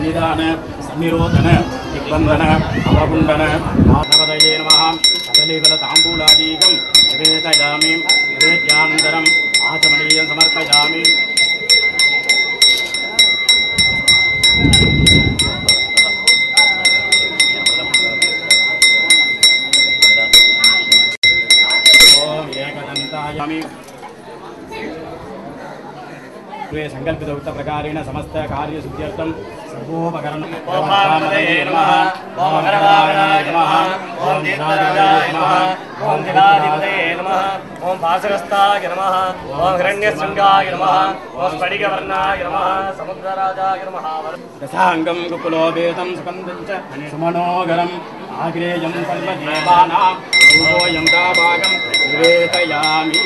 निदान सन्निरोधन दिग्बंधन अवकुंडन माधवदये नमः कदलीफल तांबूलादीकं निवेदयामि निवेद्यानन्तरम् आचमनीयं समर्पयामि। ओम एकदन्तायामि संकल्पित उक्त प्रकारेण समस्त कार्य सिद्ध्यर्थं सर्वोपकरणं ओम महामदये नमः ओम गणनाय नमः ओम दीनाय नमः ओम दिनाधिपतये नमः ओम भासगस्ताय नमः ओम हिरण्यशृंगाय नमः ओम स्फटिकवर्णाय नमः समुद्रराजाय नमः। दशांगं कुकुलोपेतं सुगन्धं च सुमनोहरम् आग्नेयं सर्वदेवानां रूपोऽयं ताभागं निवेदयामि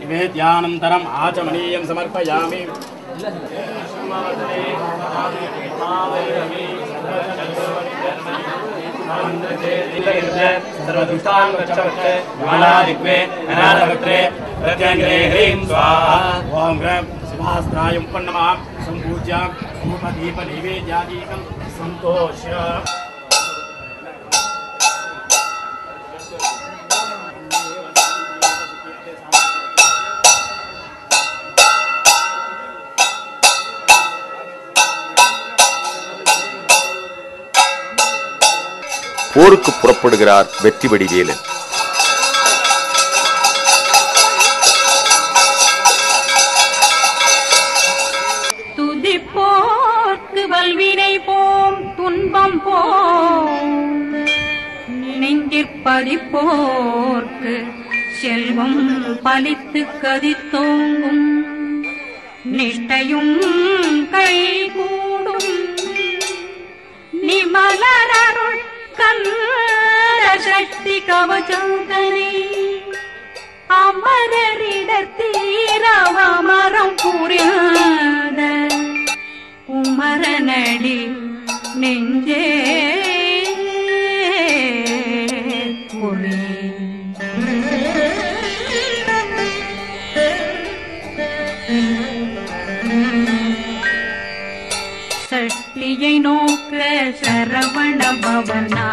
निवेद्यानन्तरम् आचमनीयं समर्पयामि। सर्वदुष्टान् रक्षवत्ते ज्वालादिग्वे अनाथवक्त्रे प्रत्यङ्ग्रे ह्रीं स्वाहा। ओम ग्रह शिवास्त्राय उपन्नमः सम्पूज्य धूपदीपनैवेद्यादिकं सन्तोष्य போருக்கு புறப்படுகிறார் வெற்றி வடிவேலன். துதிப்போர்க்கு வல்வினை போம் துன்பம் போம் நெஞ்சிற்பதிப்போர்க்கு செல்வம் பலித்து கதித்தோங்கும் நிஷ்டையும் கை கூடும் நிமலரருள் கந்த சக்தி கவச்சந்தனை அமரரிடத்தீரவமரம் புரியாத குமரனடி நெஞ்சே புரி. சட்டியை நோக்க சரவண பவனா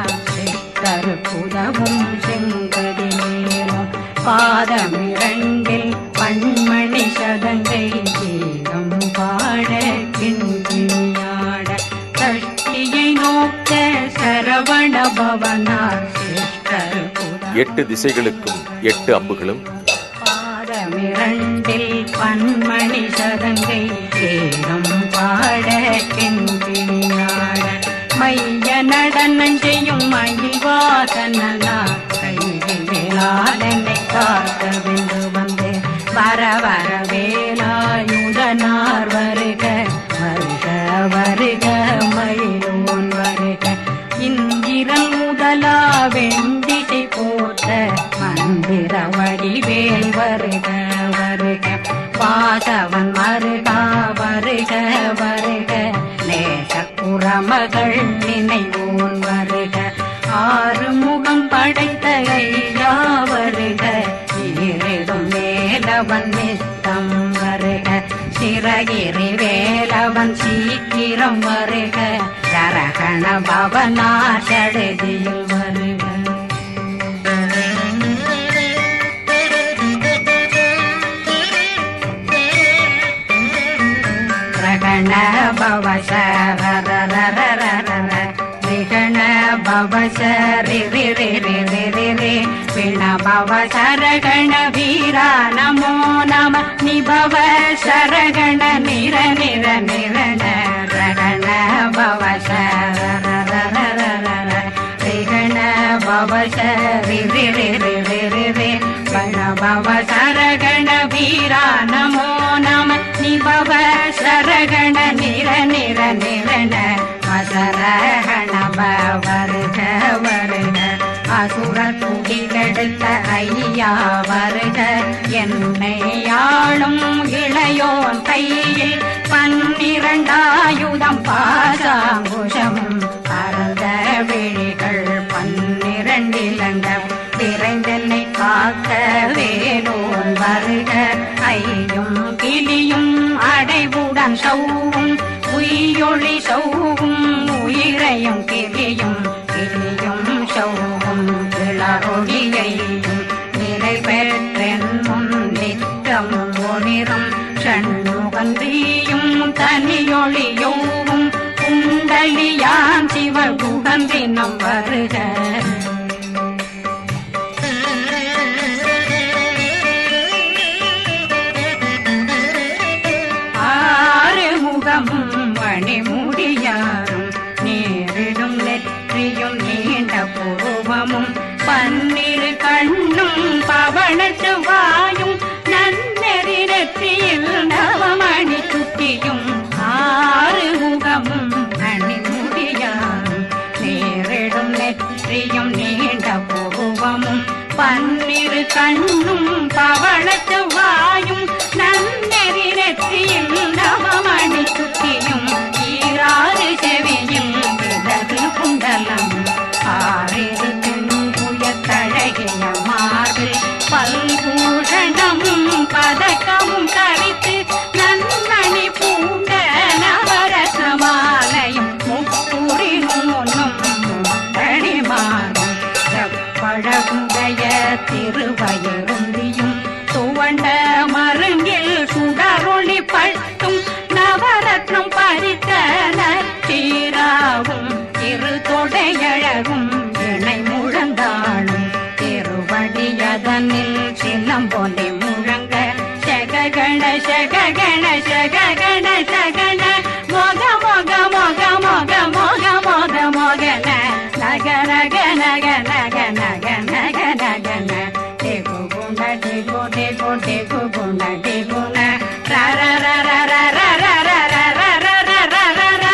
கருப்புதவும் செங்கடி மேலும் பாதமிரண்டில் பண்மணி சதங்கை கீதம் பாட கிண்கிணியாட சட்டியை நோக்க சரவண பவனார் 8 திசைகளுக்கும் 8 அம்புகளும் பாதமிரண்டில் பண்மணி சதங்கை கீதம் பாட கிண்கிணியாட மைய நடனம் செய்யும் மகிழ்வாசனா கையில் வேளாளனை காக்க வென்று வந்து வர வர வேலாயுதனார் வருக வருக வருக மயிலோன் வருக இந்திரன் முதலா வெண்டிசை போத்த மந்திர வடிவேல் வருக வருக வாசவன் மருகா வருக வருக நேசக்குறமகள் நினைவோன் வருக ஆறு முகம் படைத்த ஐயா வருக ஈரேதும் வேலவன் நித்தம் வருக சிறகிரி வேலவன் சீக்கிரம் வருக சரகண பவனா சடுதியில் வருக ரகண பவசரரரரரர விகண பவசரி ரி ரி ரி ரி ரி ரி விண பவசரகண வீரா நமோ நம நிபவ சரகண நிர நிர நிரண ரகண பவசரரரரர விகண பவசரி ரி ரி ரி ரி ரி ரி விண பவசரகண வீரா நமோ நம நிபவ சரகண நிர நிர நிரண அசரகண வருக வருக அசுர துடி கெடுத்த ஐயா வருக என்னை ஆளும் இளையோன் கையில் 12 ஆயுதம் பாசாங்குஷம் பரந்த விழிகள் 12 இலங்கம் விரைந்தென்னை காக்க வேலோன் வருக ஐயும் கிளியும் அடைவுடன் சௌவும் உயிரொளி சௌவும் உயிரையும் கிளியும் கிளியும் சௌவும் இளரொளியையும் நிலை பெற்றென் முன் நித்தம் ஒளிரும் ஷண்முகந்தியும் தனியொளியோவும் குண்டலியான் சிவகுகந்தினம் வருக. மணிமுடியாரும் நேரிடும் நெற்றியும் நீண்ட புருவமும் பன்னிரு கண்ணும் பவனத்து வாயும் நன்னெறி நெற்றியில் நவமணி சுட்டியும் ஆறு முகமும் மணிமுடியாரும் நேரிடும் நெற்றியும் நீண்ட புருவமும் பன்னிரு கண்ணும் பவனத்து வாயும் நன்னெறி நெற்றியில் நவமணி சுட்டியும் ஈராறு செவியும் விலகு குண்டலம் ஆறிரு புயத்தழகிய மார்பில் பல்பூஷணமும் பதக்கமும் தரித்து நன்னணி பூண்ட நவரத்னமாலையும் முப்புரி நூலும் தனிமாறும் செப்பழகுடைய திருவயருந்தியும் துவண்ட மருங்கில் சுடரொளி பட்டும் நவரத்னம் பறித்த நச்சீராவும் இரு தொடையழகும் இணை முழந்தாளும் திருவடியதனில் சிலம்பொலி முழங்க சககண சககண சககண சகண மொக மொக மொக மொக மொக மொக மொகன நக நக நக நக நக நக நகன டெகு குண டெகு டெகு டெகு குண டெகுண ர ர ர ர ர ர ர ர ர ர ர ர ர ர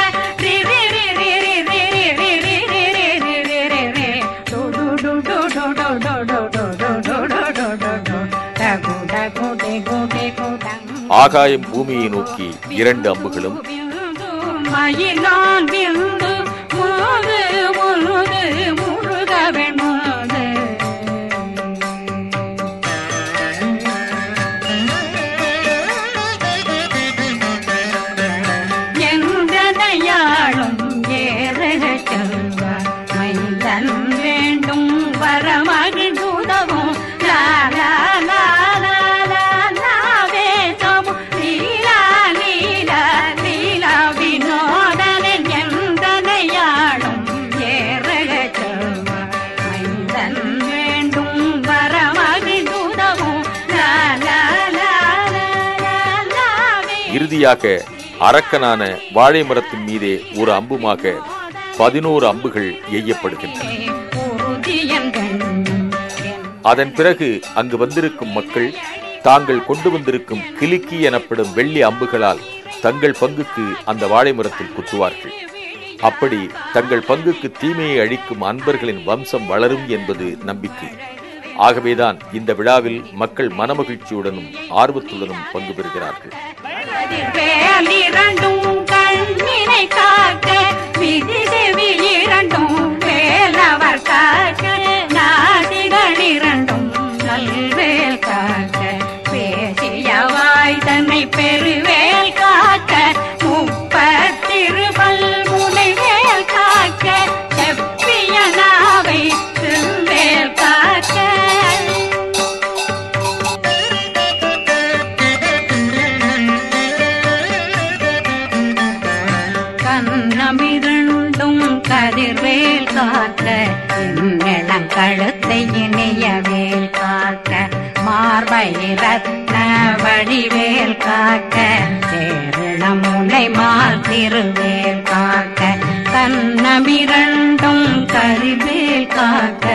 ரி ரி ரி ரி ரி ரி ரி ரி ரி ரி ரி ரி ரி ரி டு டு டு டு டு டு டு டு டு டு டு டு டு டு டு டகு டகு டெகு டெகு டங். ஆகாயம் பூமியை நோக்கி 2 அம்புகளும் மயிலான் விந்து முழுது முழுது முழுகவன் முழுது எந்தனையாளும் ஏறக செல்வ மைந்தன் வேண்டும் வரமகிழ் உதவும் லாலா லாலா லாவேசமும் லீலா லீலா லீலா வினோதனன் எந்தனையாளும் ஏறக செல்வ மைந்தன் வேண்டும் வரமகிழ் உதவும் லாலா லாலா லாவே. இறுதியாக அரக்கனான வாழை மரத்தின் மீதே ஒரு அம்புமாக 11 அம்புகள் எய்யப்படுகின்றன. அதன் பிறகு அங்கு வந்திருக்கும் மக்கள் தாங்கள் கொண்டு வந்திருக்கும் கிளிக்கி எனப்படும் வெள்ளி அம்புகளால் தங்கள் பங்குக்கு அந்த வாழை மரத்தில் குத்துவார்கள். அப்படி தங்கள் பங்குக்கு தீமையை அழிக்கும் அன்பர்களின் வம்சம் வளரும் என்பது நம்பிக்கை. ஆகவேதான் இந்த விழாவில் மக்கள் மனமகிழ்ச்சியுடனும் ஆர்வத்துடனும் பங்கு பெறுகிறார்கள். வேலிரண்டும் கண்ணினை காக்க விதி செவி இரண்டும் வேலவர் காக்க நாசிகள் இரண்டும் நல்வேல் காக்க பேசியவாய் தன்னை பெருவேல் காக்க முப்பத்திருவல் முனைவேல் காக்க செப்பிய நாவை திருவேல் காக்க. கண்ணமிரண்டும் கதிர்வேல் காக்க இளங்கழுத்தை இணையவேல் காக்க மார்பை ரத்ன வடிவேல் காக்க சேரணமுனை மால் திருவேல் காக்க கண்ணமிரண்டும் கதிர்வேல் காக்க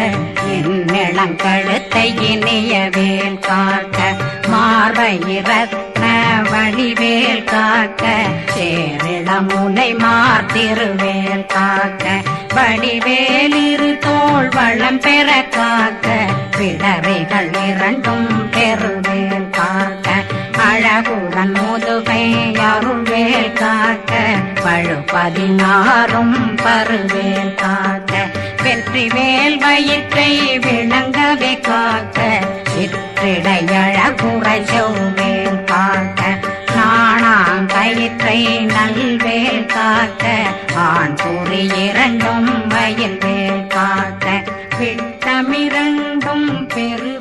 இளங்கழுத்தை இணையவேல் காக்க மார்பை ரத்ன வடிவேல் காக்க சேரிளமுனை மார்த்திருவேல் காக்க வடிவேல் இரு தோள் வளம் பெற காக்க பிடரைகள் இரண்டும் பெருவேல் காக்க அழகுடன் முதுகை அருள்வேல் காக்க பழு 16 பருவேல் காக்க வெற்றிவேல் வயிற்றை விளங்கவே காக்க சிற்றிடையழகுறை செவ்வேல் காக்க நாணாங்க வயிற்றை நல்வேல் காக்க ஆண் குறி இரண்டும் வயல் வேல் காக்க விட்டமிரண்டும் பெரு